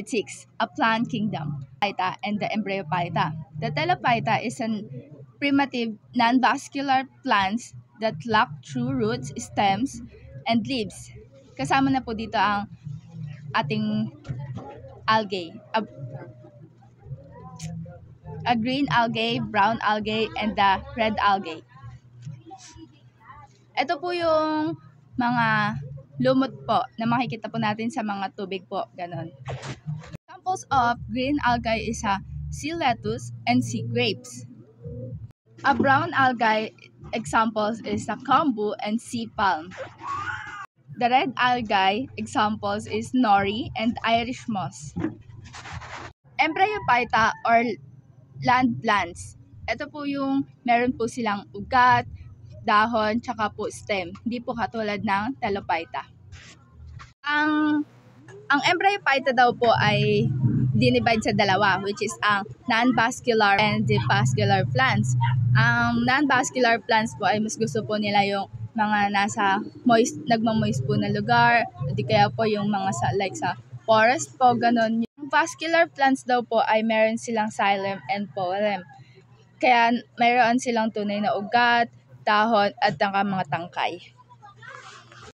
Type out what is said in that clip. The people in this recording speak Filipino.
Unit 6, a plant kingdom, Phyta and the Embryophyta. The Telophyta is an primitive, non-vascular plants that lack true roots, stems, and leaves. Kasama na po dito ang ating algae, a green algae, brown algae, and the red algae. Ito po yung mga lumot po na makikita po natin sa mga tubig po, ganon. Examples of green algae is sea lettuce and sea grapes. A brown algae examples is kombu and sea palm. The red algae examples is nori and Irish moss. Embryophyta or land plants. Ito po yung meron po silang ugat, dahon, tsaka po stem. Hindi po katulad ng Telophyta. Ang Embryophyta daw po ay dinivide sa dalawa, which is ang non-vascular and the vascular plants. Ang non-vascular plants po ay mas gusto po nila yung mga nasa nagmamoist po na lugar, di kaya po yung mga sa forest po, ganon. Yung vascular plants daw po ay meron silang xylem and phloem. Kaya mayroon silang tunay na ugat, dahon at mga tangkay.